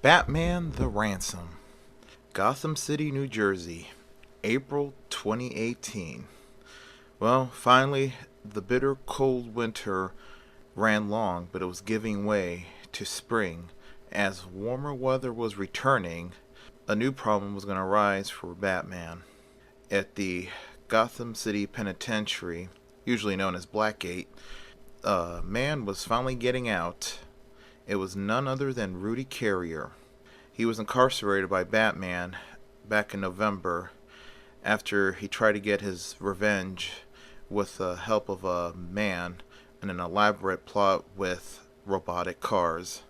Batman the Ransom. Gotham City, New Jersey, April 2018. Well, finally, the bitter cold winter ran long, but it was giving way to spring. As warmer weather was returning, a new problem was going to arise for Batman. At the Gotham City Penitentiary, usually known as Blackgate, a man was finally getting out. It was none other than Rudy Carrier. He was incarcerated by Batman back in November after he tried to get his revenge with the help of a man in an elaborate plot with robotic cars.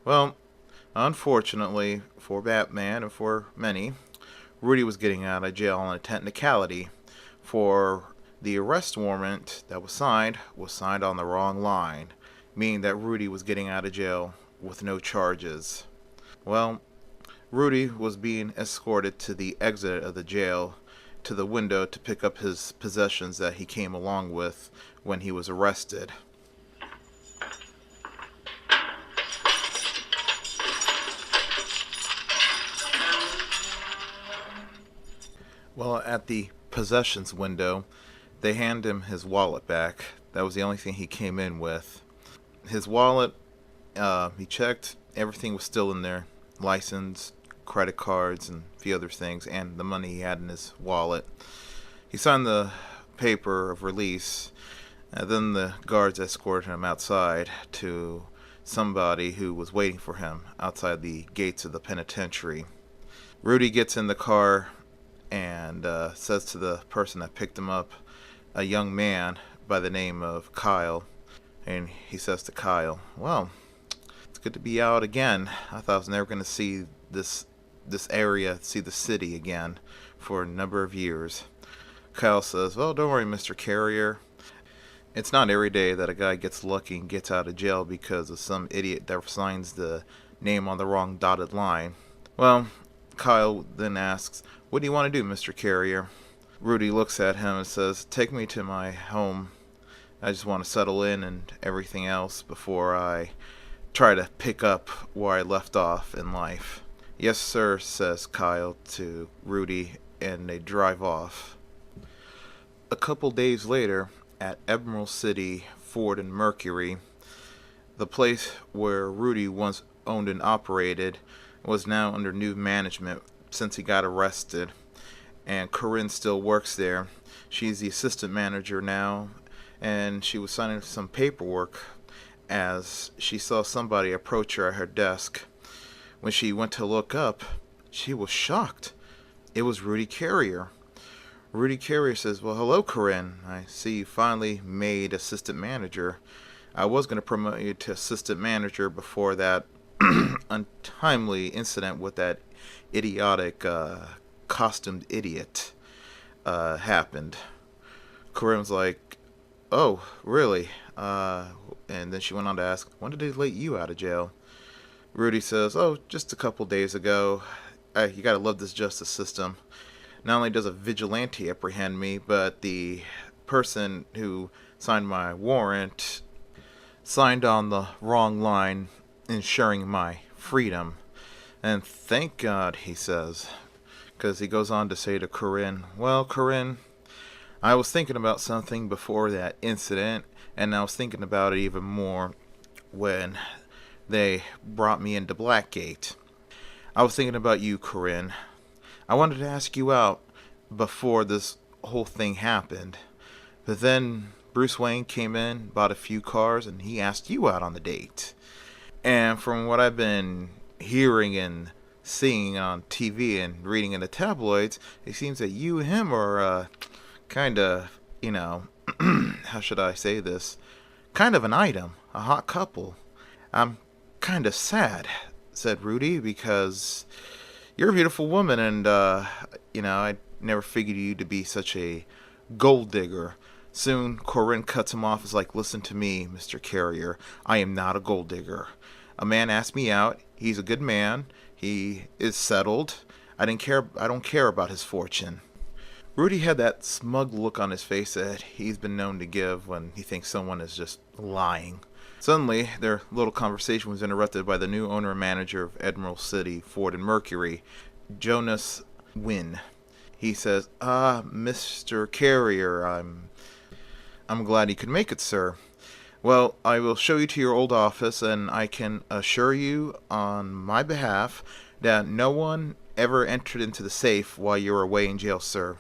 Well, unfortunately for Batman and for many, Rudy was getting out of jail on a technicality, for the arrest warrant that was signed on the wrong line, meaning that Rudy was getting out of jail with no charges. Well, Rudy was being escorted to the exit of the jail to the window to pick up his possessions that he came along with when he was arrested. Well, at the possessions window, they hand him his wallet back. That was the only thing he came in with. His wallet, he checked, everything was still in there. License, credit cards, and a few other things, and the money he had in his wallet. He signed the paper of release, and then the guards escorted him outside to somebody who was waiting for him outside the gates of the penitentiary. Rudy gets in the car and says to the person that picked him up, a young man by the name of Kyle, and he says to Kyle, "Well, it's good to be out again. I thought I was never going to see this area, see the city again for a number of years." Kyle says, "Well, don't worry, Mr. Carrier. It's not every day that a guy gets lucky and gets out of jail because of some idiot that signs the name on the wrong dotted line." Well, Kyle then asks, "What do you want to do, Mr. Carrier?" Rudy looks at him and says, "Take me to my home. I just want to settle in and everything else before I try to pick up where I left off in life." "Yes, sir," says Kyle to Rudy, and they drive off. A couple days later, at Emerald City, Ford and Mercury, the place where Rudy once owned and operated was now under new management since he got arrested, and Corinne still works there. She's the assistant manager now, and she was signing some paperwork as she saw somebody approach her at her desk. When she went to look up, she was shocked. It was Rudy Carrier. Rudy Carrier says, "Well, hello, Corinne. I see you finally made assistant manager. I was going to promote you to assistant manager before that untimely incident with that idiotic costumed idiot happened." Corinne was like, "Oh, really?" And then she went on to ask, "When did they let you out of jail?" Rudy says, "Oh, just a couple days ago. You gotta love this justice system. Not only does a vigilante apprehend me, but the person who signed my warrant signed on the wrong line, ensuring my freedom. And thank God," he says, because he goes on to say to Corinne, "Well, Corinne, I was thinking about something before that incident, and I was thinking about it even more when they brought me into Blackgate. I was thinking about you, Corinne. I wanted to ask you out before this whole thing happened, but then Bruce Wayne came in, bought a few cars, and he asked you out on the date. And from what I've been hearing and seeing on TV and reading in the tabloids, it seems that you and him are kind of, how should I say this? Kind of an item, a hot couple. I'm kind of sad," said Rudy, "because you're a beautiful woman, and, I never figured you to be such a gold digger." Soon, Corinne cuts him off, is like, "Listen to me, Mr. Carrier. I am not a gold digger. A man asked me out. He's a good man. He is settled. I don't care about his fortune." Rudy had that smug look on his face that he's been known to give when he thinks someone is just lying. Suddenly, their little conversation was interrupted by the new owner and manager of Admiral City, Ford and Mercury, Jonas Wynn. He says, Mr. Carrier, I'm glad you could make it, sir. Well, I will show you to your old office, and I can assure you on my behalf that no one ever entered into the safe while you were away in jail, sir.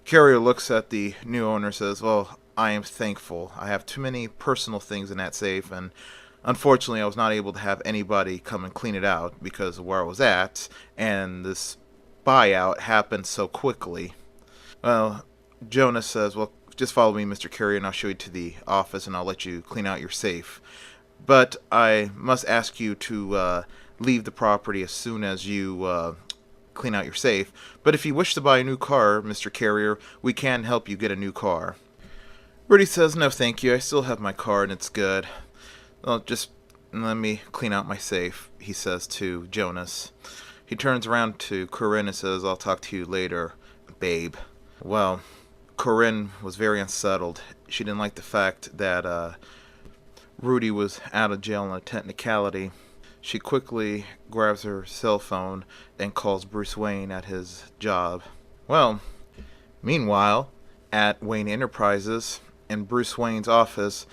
Carrier looks at the new owner and says, well, I am thankful. I have too many personal things in that safe, and unfortunately I was not able to have anybody come and clean it out because of where I was at, and this buyout happened so quickly. Well, Jonas says, well, just follow me, Mr. Carrier, and I'll show you to the office, and I'll let you clean out your safe. But I must ask you to leave the property as soon as you clean out your safe. But if you wish to buy a new car, Mr. Carrier, we can help you get a new car. Rudy says, no thank you, I still have my car and it's good. Well, just let me clean out my safe, he says to Jonas. He turns around to Corinne and says, I'll talk to you later, babe. Well, Corinne was very unsettled. She didn't like the fact that Rudy was out of jail on a technicality. She quickly grabs her cell phone and calls Bruce Wayne at his job. Well, meanwhile, at Wayne Enterprises, in Bruce Wayne's office,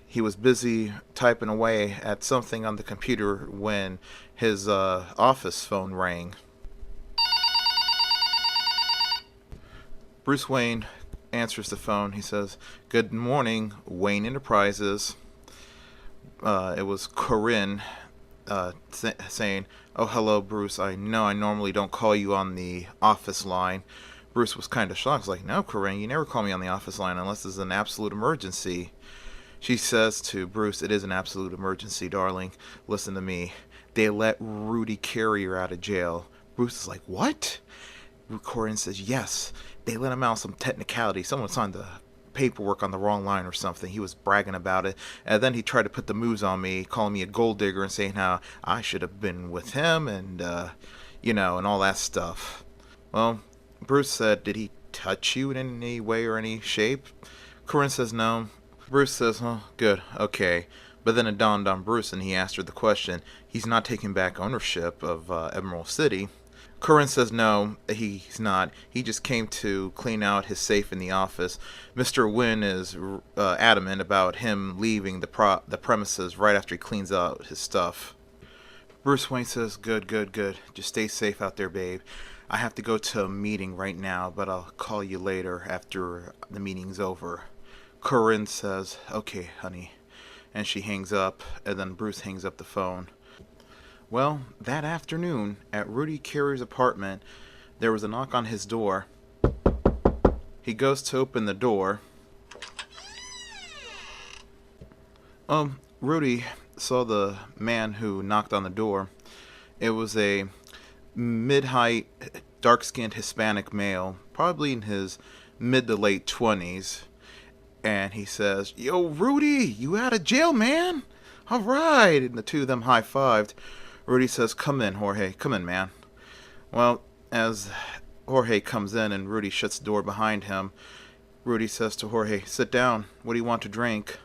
he was busy typing away at something on the computer when his office phone rang. Bruce Wayne answers the phone. He says, good morning, Wayne Enterprises. It was Corinne saying, oh, hello, Bruce. I know I normally don't call you on the office line. Bruce was kind of shocked. He's like, no, Corinne, you never call me on the office line unless it's an absolute emergency. She says to Bruce, it is an absolute emergency, darling. Listen to me. They let Rudy Carrier out of jail. Bruce is like, what? Corinne says, yes. They let him out some technicality. Someone signed the paperwork on the wrong line or something. He was bragging about it. And then he tried to put the moves on me, calling me a gold digger and saying how I should have been with him and, and all that stuff. Well, Bruce said, did he touch you in any way or any shape? Corinne says, no. Bruce says, oh, good, okay. But then it dawned on Bruce and he asked her the question. He's not taking back ownership of Emerald City. Corinne says no, he's not. He just came to clean out his safe in the office. Mr. Wynn is adamant about him leaving the premises right after he cleans out his stuff. Bruce Wayne says, good. Just stay safe out there, babe. I have to go to a meeting right now, but I'll call you later after the meeting's over. Corinne says, okay, honey. And she hangs up, and then Bruce hangs up the phone. Well, that afternoon, at Rudy Carrier's apartment, there was a knock on his door. He goes to open the door. Rudy saw the man who knocked on the door. It was a mid-height, dark-skinned Hispanic male, probably in his mid to late 20s. And he says, yo, Rudy, you out of jail, man? All right. And the two of them high-fived. Rudy says, come in, Jorge. Come in, man. Well, as Jorge comes in and Rudy shuts the door behind him, Rudy says to Jorge, sit down. What do you want to drink?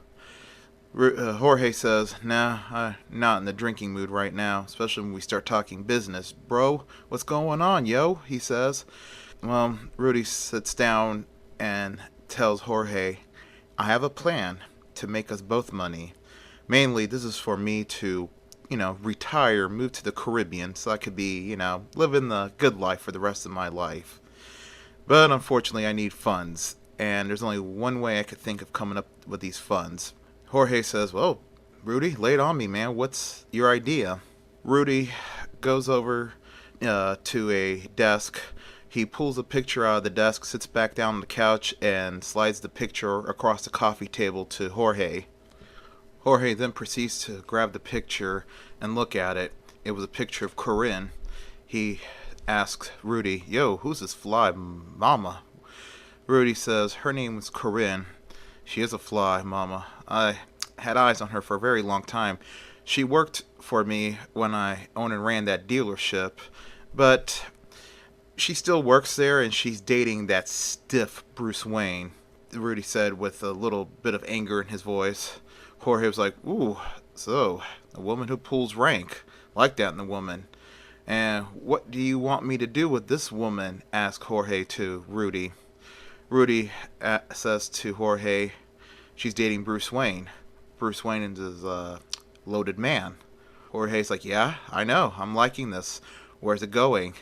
Jorge says, nah, I'm not in the drinking mood right now, especially when we start talking business. Bro, what's going on, yo? He says. Well, Rudy sits down and tells Jorge, I have a plan to make us both money. Mainly, this is for me to retire, move to the Caribbean so I could be, living the good life for the rest of my life. But unfortunately, I need funds, and there's only one way I could think of coming up with these funds. Jorge says, well, Rudy, lay it on me, man. What's your idea? Rudy goes over to a desk. He pulls a picture out of the desk, sits back down on the couch, and slides the picture across the coffee table to Jorge. Jorge then proceeds to grab the picture and look at it. It was a picture of Corinne. He asks Rudy, yo, who's this fly mama? Rudy says, her name is Corinne. She is a fly mama. I had eyes on her for a very long time. She worked for me when I owned and ran that dealership, but she still works there and she's dating that stiff Bruce Wayne. Rudy said with a little bit of anger in his voice. Jorge was like, "Ooh, so a woman who pulls rank. Like that in the woman. And what do you want me to do with this woman?" asked Jorge to Rudy. Rudy says to Jorge, "She's dating Bruce Wayne. Bruce Wayne is a loaded man." Jorge's like, "Yeah, I know. I'm liking this. Where's it going?"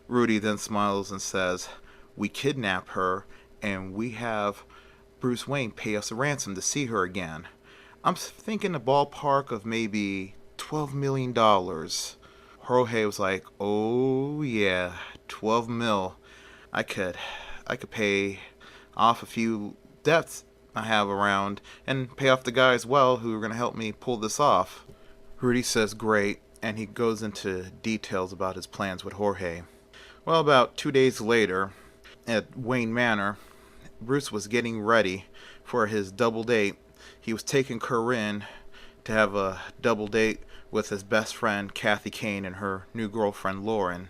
Rudy then smiles and says, "We kidnap her and we have Bruce Wayne pay us a ransom to see her again. I'm thinking a ballpark of maybe $12 million. Jorge was like, "Oh yeah, 12 mil. I could, I could pay off a few debts I have around and pay off the guy as well who are gonna help me pull this off." Rudy says great, and he goes into details about his plans with Jorge. Well, about 2 days later, at Wayne Manor, Bruce was getting ready for his double date. He was taking Corinne to have a double date with his best friend Kathy Kane and her new girlfriend Lauren.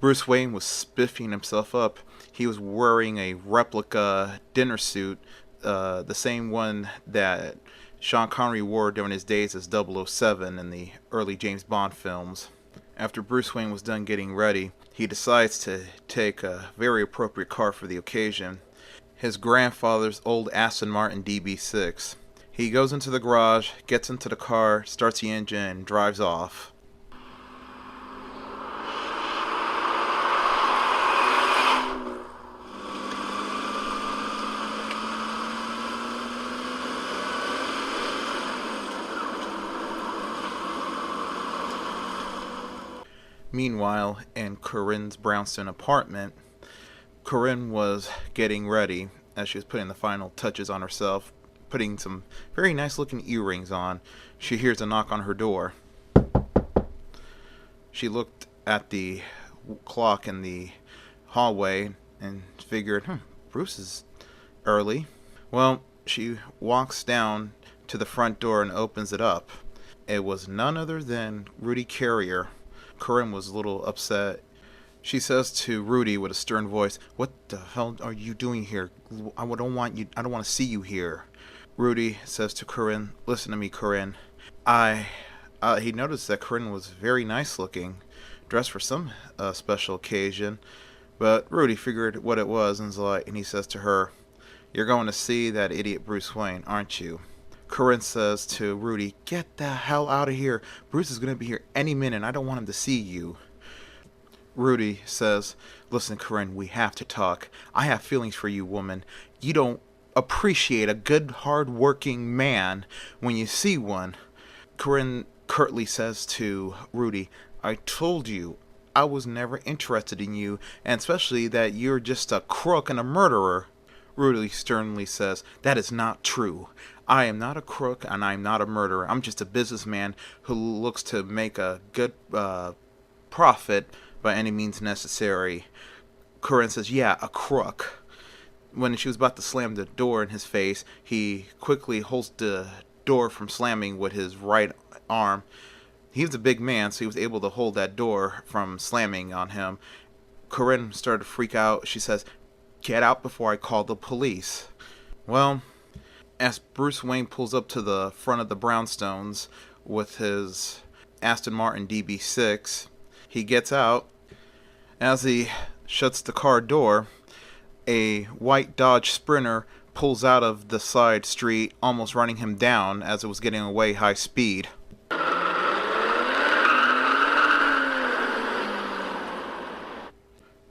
Bruce Wayne was spiffing himself up. He was wearing a replica dinner suit, the same one that Sean Connery wore during his days as 007 in the early James Bond films. After Bruce Wayne was done getting ready, he decides to take a very appropriate car for the occasion, his grandfather's old Aston Martin DB6. He goes into the garage, gets into the car, starts the engine, and drives off. Meanwhile, in Corinne's brownstone apartment, Corinne was getting ready as she was putting the final touches on herself, putting some very nice looking earrings on. She hears a knock on her door. She looked at the clock in the hallway and figured, Bruce is early. Well, she walks down to the front door and opens it up. It was none other than Rudy Carrier. Corinne was a little upset. She says to Rudy with a stern voice, "What the hell are you doing here? I don't want to see you here." Rudy says to Corinne, "Listen to me, Corinne. He noticed that Corinne was very nice looking, dressed for some special occasion, but Rudy figured what it was and he says to her, 'You're going to see that idiot Bruce Wayne, aren't you?' Corinne says to Rudy, 'Get the hell out of here. Bruce is going to be here any minute. I don't want him to see you.' Rudy says, 'Listen, Corinne, we have to talk. I have feelings for you, woman. You don't appreciate a good, hard-working man when you see one.' Corinne curtly says to Rudy, 'I told you I was never interested in you, and especially that you're just a crook and a murderer.' Rudy sternly says, 'That is not true. I am not a crook and I am not a murderer. I'm just a businessman who looks to make a good profit by any means necessary.' Corinne says, 'Yeah, a crook.' When she was about to slam the door in his face, he quickly holds the door from slamming with his right arm. He was a big man, so he was able to hold that door from slamming on him. Corinne started to freak out. She says, 'Get out before I call the police.' Well, as Bruce Wayne pulls up to the front of the brownstones with his Aston Martin DB6, he gets out. As he shuts the car door, a white Dodge Sprinter pulls out of the side street, almost running him down as it was getting away high speed.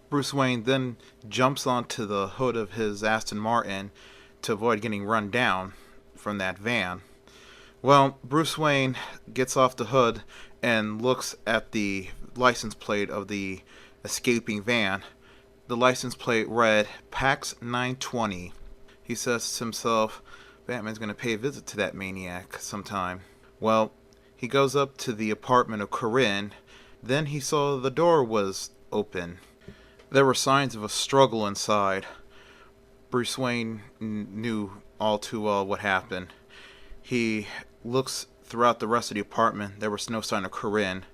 Bruce Wayne then jumps onto the hood of his Aston Martin to avoid getting run down from that van. Well, Bruce Wayne gets off the hood and looks at the license plate of the escaping van. The license plate read Pax 920. He says to himself, Batman's going to pay a visit to that maniac sometime. Well, he goes up to the apartment of Corinne. Then he saw the door was open. There were signs of a struggle inside. Bruce Wayne knew all too well what happened. He looks throughout the rest of the apartment. There was no sign of Corinne.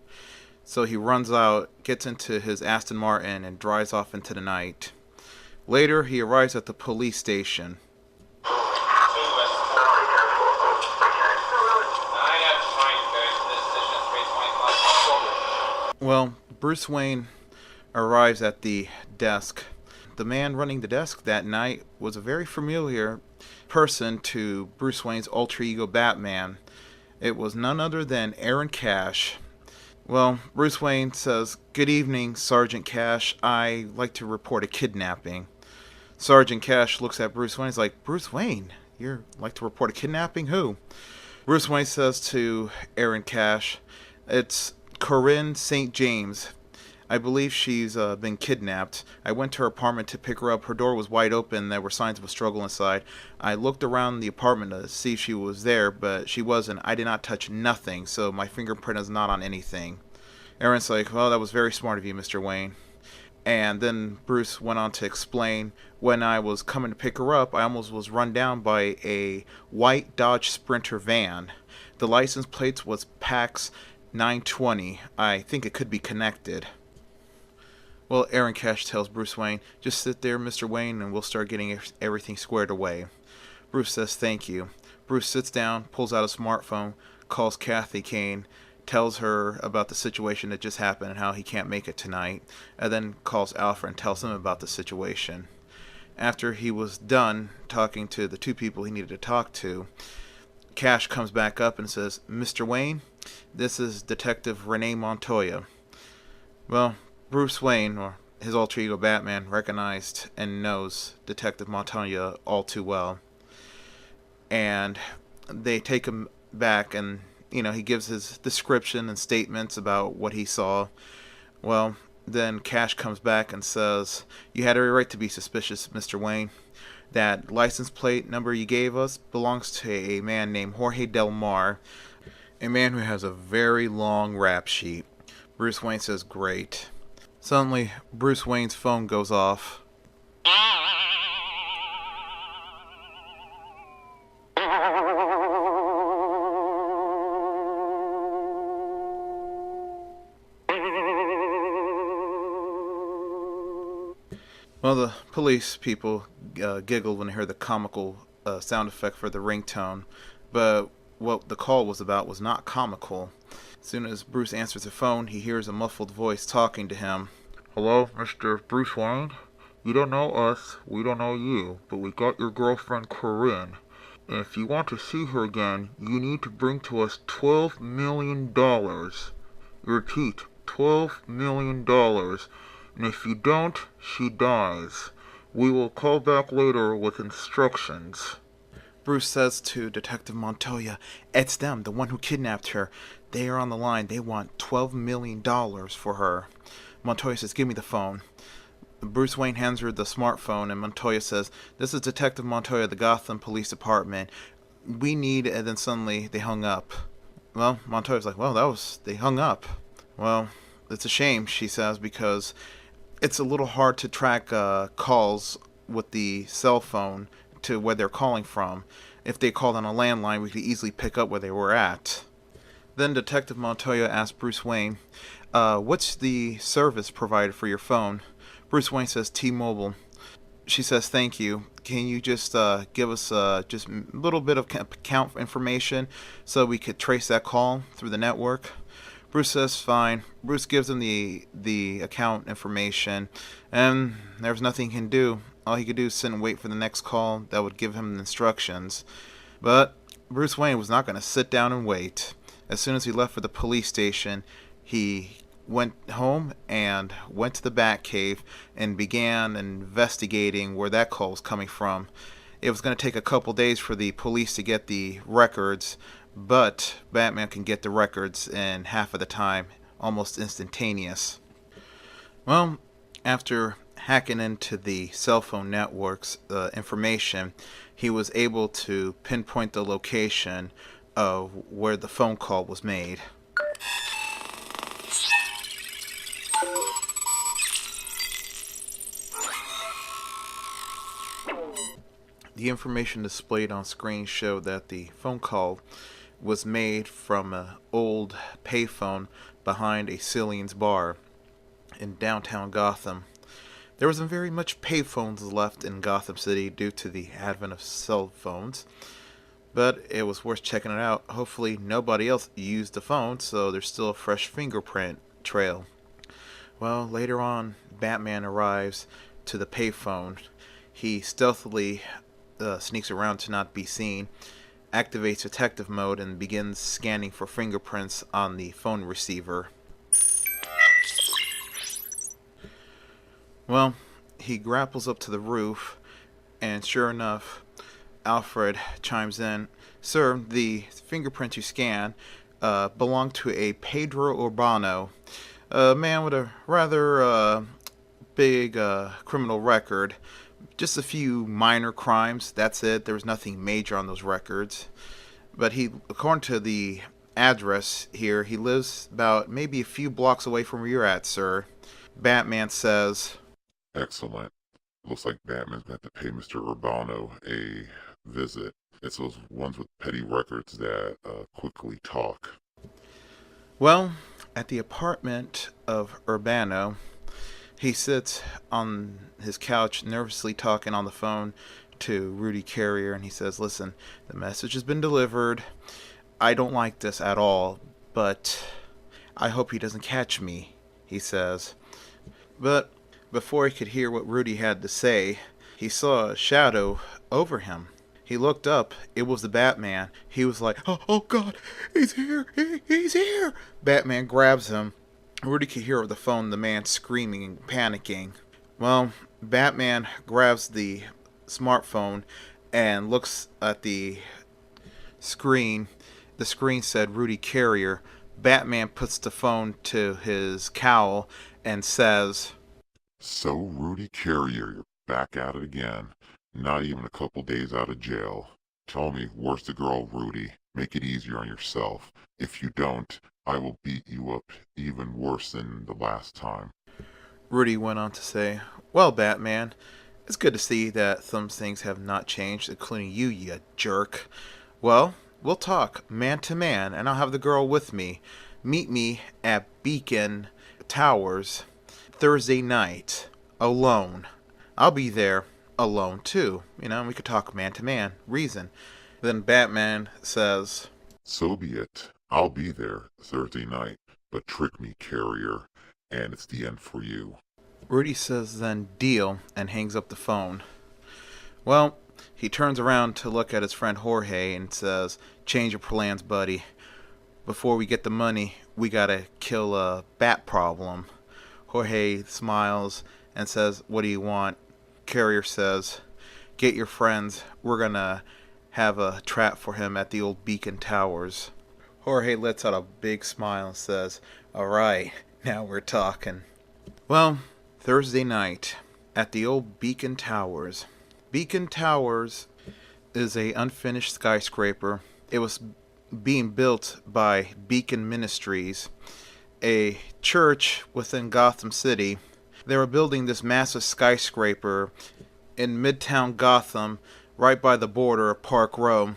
So he runs out, gets into his Aston Martin, and drives off into the night. Later, he arrives at the police station. Well, Bruce Wayne arrives at the desk. The man running the desk that night was a very familiar person to Bruce Wayne's alter ego Batman. It was none other than Aaron Cash. Well, Bruce Wayne says, "Good evening, Sergeant Cash. I'd like to report a kidnapping." Sergeant Cash looks at Bruce Wayne. He's like, "Bruce Wayne? You'd like to report a kidnapping? Who?" Bruce Wayne says to Aaron Cash, "It's Corinne St. James. I believe she's been kidnapped. I went to her apartment to pick her up. Her door was wide open. There were signs of a struggle inside. I looked around the apartment to see if she was there, but she wasn't. I did not touch nothing, so my fingerprint is not on anything." Aaron's like, "Well, that was very smart of you, Mr. Wayne." And then Bruce went on to explain, "When I was coming to pick her up, I almost was run down by a white Dodge Sprinter van. The license plate was PAX 920. I think it could be connected." Well, Aaron Cash tells Bruce Wayne, "Just sit there, Mr. Wayne, and we'll start getting everything squared away." Bruce says, "Thank you." Bruce sits down, pulls out a smartphone, calls Kathy Kane, tells her about the situation that just happened and how he can't make it tonight, and then calls Alfred and tells him about the situation. After he was done talking to the two people he needed to talk to, Cash comes back up and says, "Mr. Wayne, this is Detective Renee Montoya." Well, Bruce Wayne, or his alter ego Batman, recognized and knows Detective Montoya all too well. And they take him back, and he gives his description and statements about what he saw. Well, then Cash comes back and says, "You had every right to be suspicious, Mr. Wayne. That license plate number you gave us belongs to a man named Jorge Del Mar, a man who has a very long rap sheet." Bruce Wayne says, "Great." Suddenly, Bruce Wayne's phone goes off. Well, the police people giggled when they heard the comical sound effect for the ringtone, but what the call was about was not comical. As soon as Bruce answers the phone, he hears a muffled voice talking to him. "Hello, Mr. Bruce Wayne? You don't know us, we don't know you, but we got your girlfriend Corinne. And if you want to see her again, you need to bring to us $12 million. Repeat, $12 million. And if you don't, she dies. We will call back later with instructions." Bruce says to Detective Montoya, "It's them, the one who kidnapped her. They are on the line. They want $12 million for her." Montoya says, "Give me the phone." Bruce Wayne hands her the smartphone, and Montoya says, "This is Detective Montoya, the Gotham Police Department. We need," and then suddenly they hung up. Well, Montoya's like, "Well, they hung up." "Well, it's a shame," she says, "because it's a little hard to track calls with the cell phone to where they're calling from. If they called on a landline, we could easily pick up where they were at." Then Detective Montoya asked Bruce Wayne, "What's the service provided for your phone?" Bruce Wayne says, "T-Mobile." She says, "Thank you. Can you just give us just a little bit of account information so we could trace that call through the network?" Bruce says, "Fine." Bruce gives him the account information, and there's nothing he can do. All he could do is sit and wait for the next call that would give him the instructions. But Bruce Wayne was not going to sit down and wait. As soon as he left for the police station, he went home and went to the Batcave and began investigating where that call was coming from. It was going to take a couple days for the police to get the records, but Batman can get the records in half of the time, almost instantaneous. Well, after hacking into the cell phone network's information, he was able to pinpoint the location of where the phone call was made. The information displayed on screen showed that the phone call was made from an old payphone behind a Cillian's bar in downtown Gotham. There wasn't very much payphones left in Gotham City due to the advent of cell phones, but it was worth checking it out. Hopefully nobody else used the phone, so there's still a fresh fingerprint trail. Well, later on, Batman arrives to the payphone. He stealthily sneaks around to not be seen, activates detective mode, and begins scanning for fingerprints on the phone receiver. Well, he grapples up to the roof, and sure enough, Alfred chimes in. Sir, the fingerprints you scan belong to a Pedro Urbano, a man with a rather big criminal record. Just a few minor crimes, that's it. There was nothing major on those records. But he, according to the address here, he lives about maybe a few blocks away from where you're at, sir. Batman says, Excellent. Looks like Batman's going to have to pay Mr. Urbano a visit. It's those ones with petty records that quickly talk. well, at the apartment of Urbano, he sits on his couch, nervously talking on the phone to Rudy Carrier, and he says, listen, the message has been delivered. I don't like this at all, but I hope he doesn't catch me, he says. But before he could hear what Rudy had to say, he saw a shadow over him. He looked up. It was the Batman. He was like, oh God, he's here. He's here. Batman grabs him. Rudy could hear over the phone the man screaming and panicking. Well, Batman grabs the smartphone and looks at the screen. The screen said Rudy Carrier. Batman puts the phone to his cowl and says, So, Rudy Carrier, you're back at it again. Not even a couple days out of jail. Tell me, where's the girl, Rudy? Make it easier on yourself. If you don't, I will beat you up even worse than the last time. Rudy went on to say, well, Batman, it's good to see that some things have not changed, including you, you jerk. Well, we'll talk man to man, and I'll have the girl with me. Meet me at Beacon Towers Thursday night, alone. I'll be there alone, too. We could talk man to man, reason. Then Batman says, So be it. I'll be there Thursday night, but trick me, Carrier, and it's the end for you. Rudy says then deal and hangs up the phone. Well, he turns around to look at his friend Jorge and says, change your plans, buddy. Before we get the money, we gotta kill a bat problem. Jorge smiles and says, what do you want? Carrier says, get your friends. We're gonna have a trap for him at the old Beacon Towers. Jorge lets out a big smile and says, alright, now we're talking. Well, Thursday night at the old Beacon Towers. Beacon Towers is a unfinished skyscraper. It was being built by Beacon Ministries, a church within Gotham City. They were building this massive skyscraper in Midtown Gotham, right by the border of Park Row.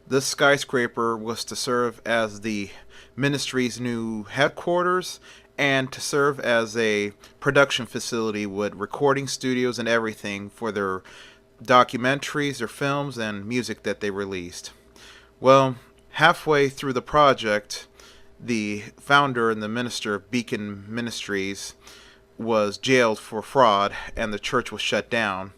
This skyscraper was to serve as the ministry's new headquarters and to serve as a production facility with recording studios and everything for their documentaries, their films, and music that they released. Well, halfway through the project, the founder and the minister of Beacon Ministries was jailed for fraud and the church was shut down.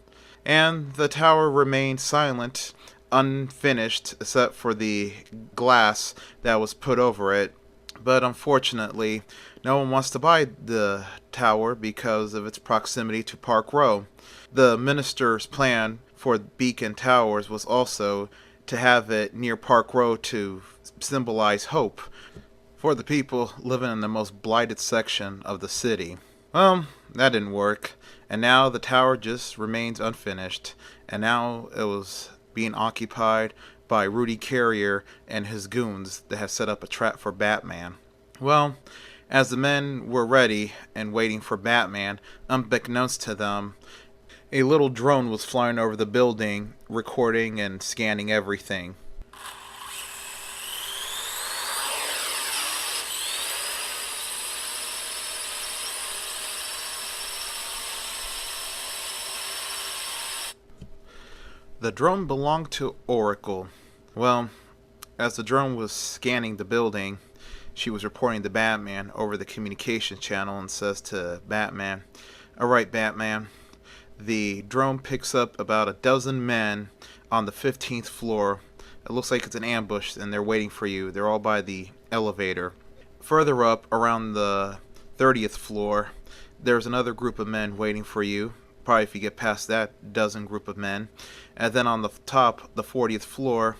And the tower remained silent, unfinished, except for the glass that was put over it. But unfortunately, no one wants to buy the tower because of its proximity to Park Row. The minister's plan for Beacon Towers was also to have it near Park Row to symbolize hope for the people living in the most blighted section of the city. Well, that didn't work, and now the tower just remains unfinished, and now it was being occupied by Rudy Carrier and his goons that have set up a trap for Batman. Well, as the men were ready and waiting for Batman, unbeknownst to them, a little drone was flying over the building, recording and scanning everything. The drone belonged to Oracle. Well, as the drone was scanning the building, She was reporting to Batman over the communication channel and says to Batman, "Alright, Batman, the drone picks up about a dozen men on the 15th floor. It looks like it's an ambush and they're waiting for you. They're all by the elevator. Further up, around the 30th floor, there's another group of men waiting for you. Probably if you get past that dozen group of men. And then on the top, the 40th floor,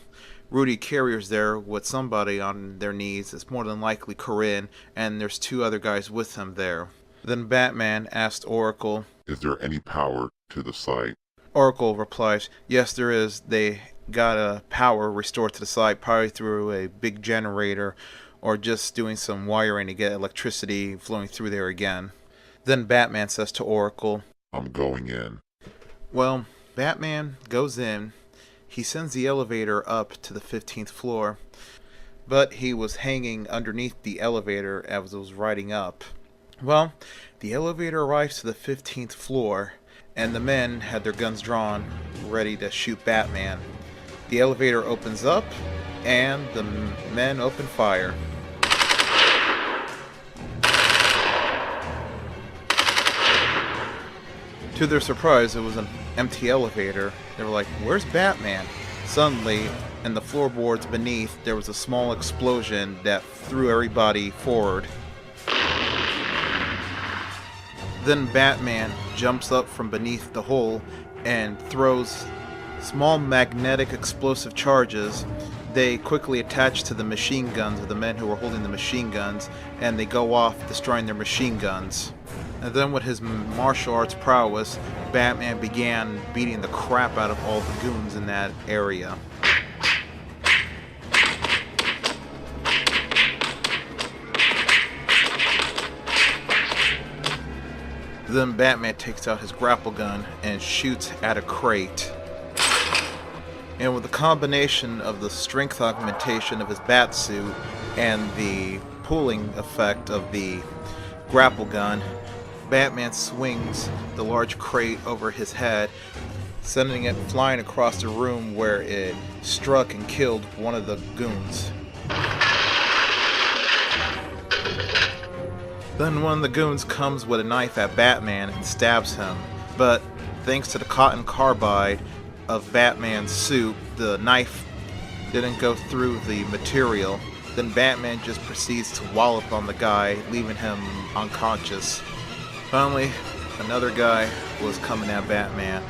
Rudy Carrier's there with somebody on their knees. It's more than likely Corinne, and there's two other guys with him there." Then Batman asked Oracle. Is there any power to the site? Oracle replies, "Yes, there is. They got a power restored to the site, probably through a big generator, or just doing some wiring to get electricity flowing through there again." Then Batman says to Oracle, I'm going in. Well, Batman goes in. He sends the elevator up to the 15th floor, but he was hanging underneath the elevator as it was riding up. Well, the elevator arrives to the 15th floor, and the men had their guns drawn, ready to shoot Batman. The elevator opens up, and the men open fire. To their surprise, it was an empty elevator. They were like, "Where's Batman?" Suddenly, in the floorboards beneath, there was a small explosion that threw everybody forward. Then Batman jumps up from beneath the hole and throws small magnetic explosive charges. They quickly attach to the machine guns of the men who were holding the machine guns, and they go off, destroying their machine guns. And then with his martial arts prowess, Batman began beating the crap out of all the goons in that area. Then Batman takes out his grapple gun and shoots at a crate. And with the combination of the strength augmentation of his bat suit and the pulling effect of the grapple gun, Batman swings the large crate over his head, sending it flying across the room where it struck and killed one of the goons. Then one of the goons comes with a knife at Batman and stabs him, but thanks to the cotton carbide of Batman's suit, the knife didn't go through the material. Then Batman just proceeds to wallop on the guy, leaving him unconscious. Finally, another guy was coming at Batman.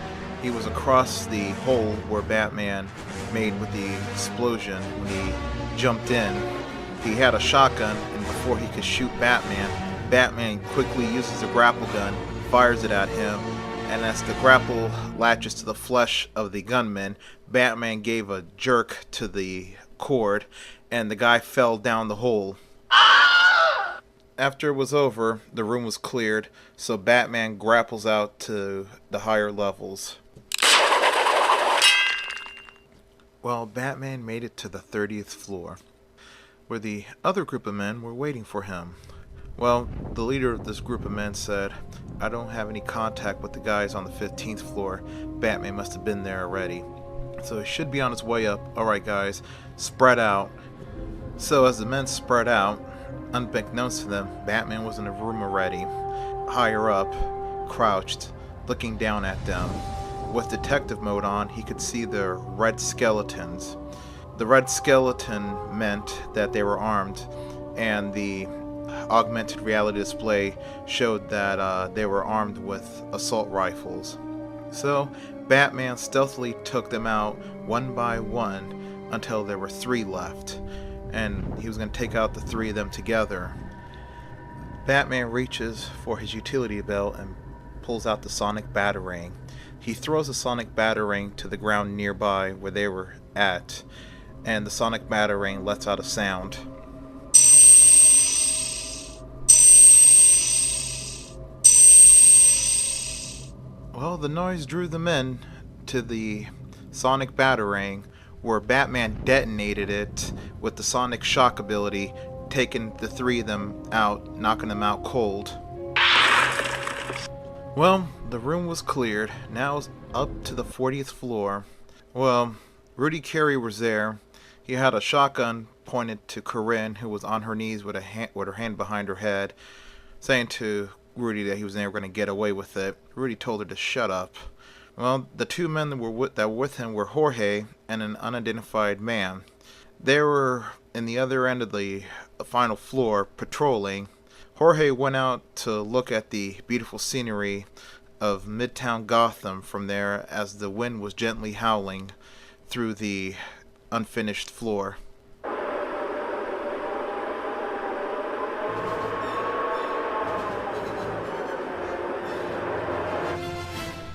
He was across the hole where Batman made with the explosion when he jumped in. He had a shotgun, and before he could shoot Batman, Batman quickly uses a grapple gun, fires it at him, and as the grapple latches to the flesh of the gunman, Batman gave a jerk to the cord, and the guy fell down the hole. After it was over, the room was cleared, so Batman grapples out to the higher levels. Well, Batman made it to the 30th floor, where the other group of men were waiting for him. Well, the leader of this group of men said, "I don't have any contact with the guys on the 15th floor. Batman must have been there already. So he should be on his way up. Alright guys, spread out." So as the men spread out, unbeknownst to them, Batman was in a room already, higher up, crouched, looking down at them. With detective mode on, he could see the red skeletons. The red skeleton meant that they were armed, and the augmented reality display showed that they were armed with assault rifles. So Batman stealthily took them out one by one until there were 3 left, and he was going to take out the 3 of them together. Batman reaches for his utility belt and pulls out the sonic batarang. He throws the sonic batarang to the ground nearby where they were at, and the sonic batarang lets out a sound. Well, the noise drew the men to the sonic batarang, where Batman detonated it with the sonic shock ability, taking the 3 of them out, knocking them out cold. Well, the room was cleared. Now it's up to the 40th floor. Well, Rudy Carrier was there. He had a shotgun pointed to Corinne, who was on her knees with her hand behind her head, saying to Rudy that he was never going to get away with it. Rudy told her to shut up. Well, the two men that were with him were Jorge and an unidentified man. They were in the other end of the final floor patrolling. Jorge went out to look at the beautiful scenery of Midtown Gotham from there as the wind was gently howling through the unfinished floor.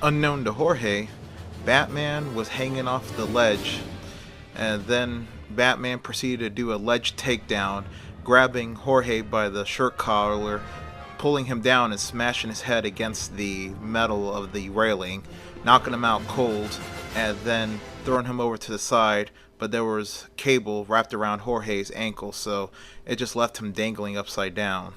Unknown to Jorge, Batman was hanging off the ledge, and then Batman proceeded to do a ledge takedown, grabbing Jorge by the shirt collar, pulling him down and smashing his head against the metal of the railing, knocking him out cold, and then throwing him over to the side, but there was cable wrapped around Jorge's ankle, so it just left him dangling upside down.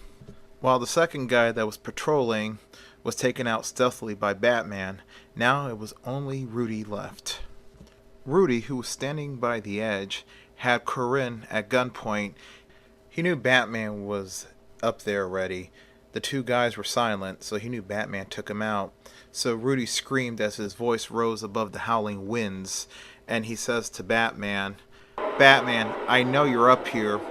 While the second guy that was patrolling was taken out stealthily by Batman, now it was only Rudy left. Rudy, who was standing by the edge, had Corinne at gunpoint. He knew Batman was up there already. The two guys were silent, so he knew Batman took him out. So Rudy screamed as his voice rose above the howling winds, and he says to Batman, "Batman, I know you're up here.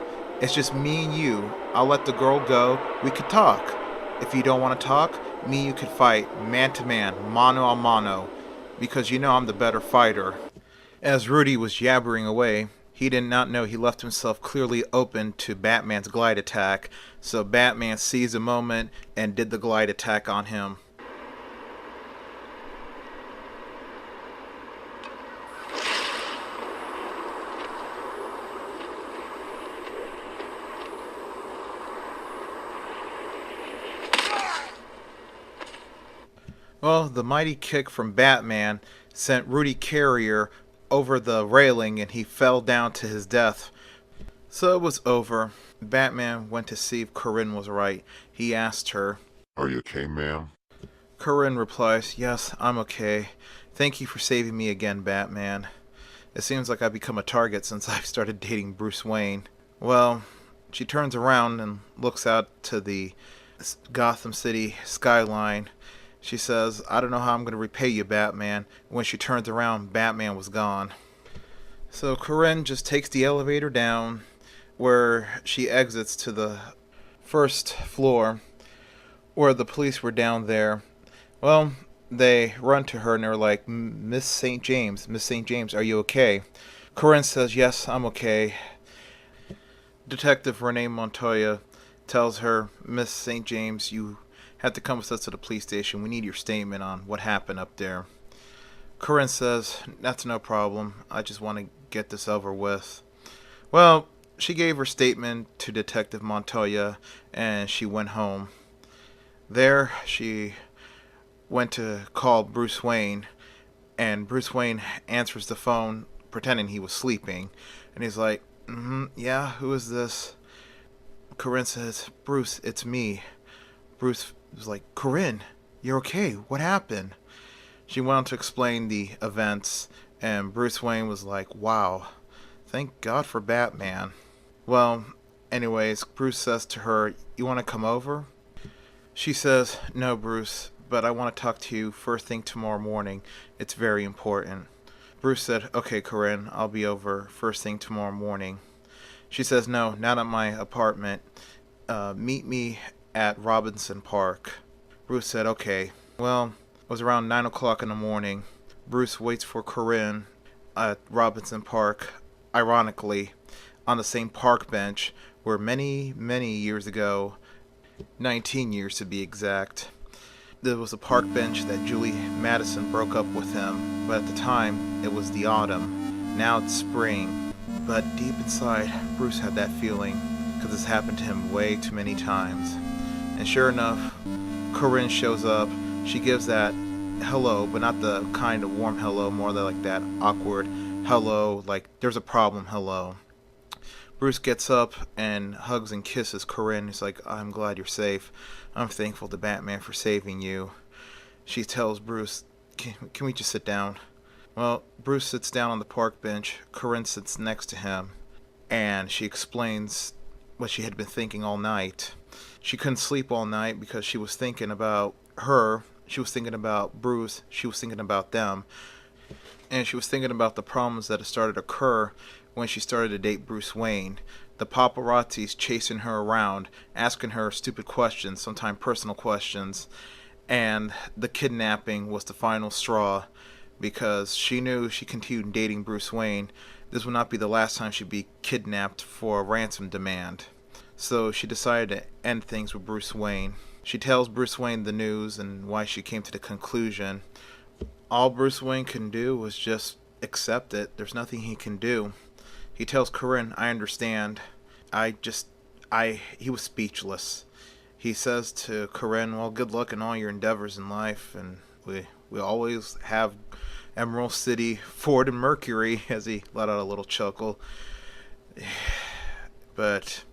It's just me and you. I'll let the girl go. We could talk. If you don't want to talk, me and you could fight man to man, mano a mano, because you know I'm the better fighter." As Rudy was jabbering away, he did not know he left himself clearly open to Batman's glide attack, so Batman seized a moment and did the glide attack on him. Well, the mighty kick from Batman sent Rudy Carrier over the railing and he fell down to his death. So it was over. Batman went to see if Corinne was right. He asked her, "Are you okay, ma'am?" Corinne replies, "Yes, I'm okay. Thank you for saving me again, Batman. It seems like I've become a target since I've started dating Bruce Wayne." Well, she turns around and looks out to the Gotham City skyline. She says, "I don't know how I'm going to repay you, Batman." When she turns around, Batman was gone. So Corinne just takes the elevator down, where she exits to the first floor, where the police were down there. Well, they run to her and they're like, Miss St. James, are you okay?" Corinne says, "Yes, I'm okay." Detective Renee Montoya tells her, "Miss St. James, you have to come with us to the police station. We need your statement on what happened up there." Corinne says, "That's no problem. I just want to get this over with." Well, she gave her statement to Detective Montoya and she went home. There, she went to call Bruce Wayne, and Bruce Wayne answers the phone pretending he was sleeping. And he's like, "Yeah, who is this?" Corinne says, "Bruce, it's me." Bruce was like, "Corinne, you're okay. What happened?" She went on to explain the events, and Bruce Wayne was like, "Wow, thank God for Batman." Well, anyways, Bruce says to her, "You want to come over?" She says, "No, Bruce, but I want to talk to you first thing tomorrow morning. It's very important." Bruce said, "Okay, Corinne, I'll be over first thing tomorrow morning." She says, "No, not at my apartment. Meet me at Robinson Park." Bruce said, "Okay." Well, it was around 9 o'clock in the morning. Bruce waits for Corinne at Robinson Park, ironically, on the same park bench where many, many years ago, 19 years to be exact, there was a park bench that Julie Madison broke up with him, but at the time, it was the autumn. Now it's spring. But deep inside, Bruce had that feeling, because it's happened to him way too many times. And sure enough, Corinne shows up. She gives that hello, but not the kind of warm hello, more like that awkward hello, like there's a problem hello. Bruce gets up and hugs and kisses Corinne. He's like, "I'm glad you're safe. I'm thankful to Batman for saving you." She tells Bruce, can we just sit down?" Well, Bruce sits down on the park bench. Corinne sits next to him. and she explains what she had been thinking all night. She couldn't sleep all night because she was thinking about her, she was thinking about Bruce, she was thinking about them, and she was thinking about the problems that had started to occur when she started to date Bruce Wayne. The paparazzi's chasing her around, asking her stupid questions, sometimes personal questions, and the kidnapping was the final straw because she knew she continued dating Bruce Wayne. This would not be the last time she'd be kidnapped for a ransom demand. So she decided to end things with Bruce Wayne. She tells Bruce Wayne the news and why she came to the conclusion. All Bruce Wayne can do was just accept it. There's nothing he can do. He tells Corinne, I understand. He was speechless. He says to Corinne, well, good luck in all your endeavors in life, and we always have Emerald City, Ford, and Mercury, as he let out a little chuckle. But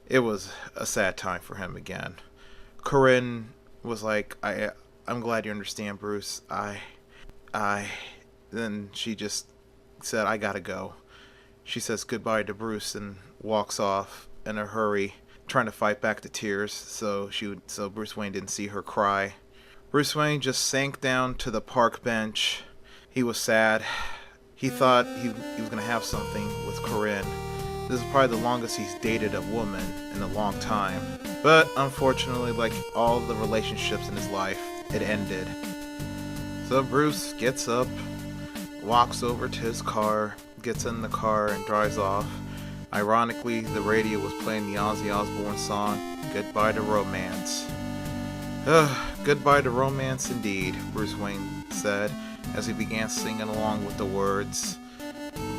it was a sad time for him again. Corinne was like, I'm glad you understand, Bruce. Then she just said, I gotta go. She says goodbye to Bruce and walks off in a hurry, trying to fight back the tears so Bruce Wayne didn't see her cry. Bruce Wayne just sank down to the park bench. He was sad. He thought he was going to have something with Corinne. This is probably the longest he's dated a woman in a long time. But unfortunately, like all the relationships in his life, it ended. So Bruce gets up, walks over to his car, gets in the car and drives off. Ironically, the radio was playing the Ozzy Osbourne song, Goodbye to Romance. Goodbye to romance indeed, Bruce Wayne said as he began singing along with the words.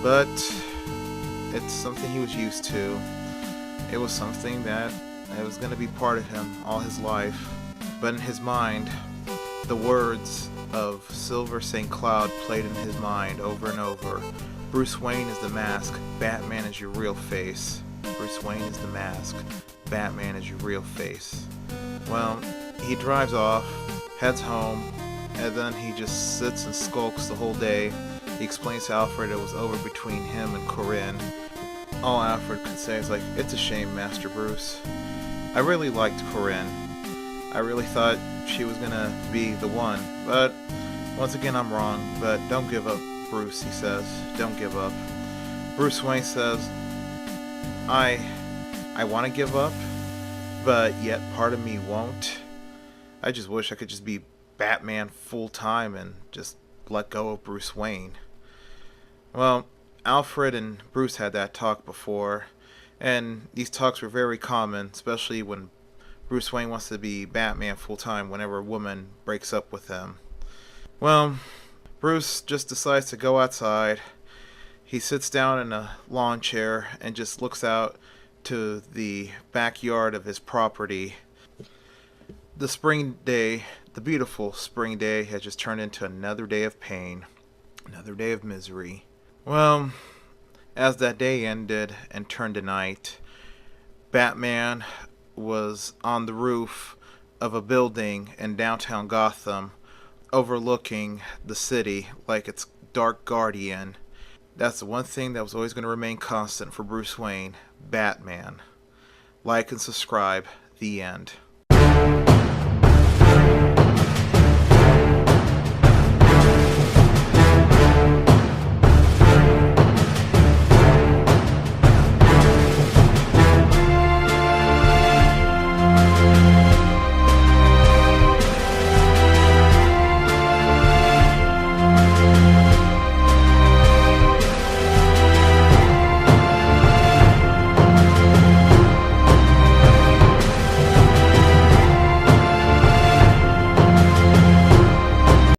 But it's something he was used to. It was something that was going to be part of him all his life. But in his mind, the words of Silver St. Cloud played in his mind over and over. Bruce Wayne is the mask, Batman is your real face. Bruce Wayne is the mask, Batman is your real face. Well, he drives off, heads home, and then he just sits and skulks the whole day. He explains to Alfred it was over between him and Corinne. All Alfred could say is like, it's a shame, Master Bruce. I really liked Corinne. I really thought she was gonna be the one, but once again I'm wrong. But don't give up, Bruce, he says. Don't give up. Bruce Wayne says, I want to give up, but yet part of me won't. I just wish I could just be Batman full time and just let go of Bruce Wayne. Well, Alfred and Bruce had that talk before, and these talks were very common, especially when Bruce Wayne wants to be Batman full time whenever a woman breaks up with him. Well, Bruce just decides to go outside. He sits down in a lawn chair and just looks out to the backyard of his property. The spring day, the beautiful spring day, has just turned into another day of pain, another day of misery. Well, as that day ended and turned to night, Batman was on the roof of a building in downtown Gotham, overlooking the city like its dark guardian. That's the one thing that was always going to remain constant for Bruce Wayne, Batman. Like and subscribe. The end.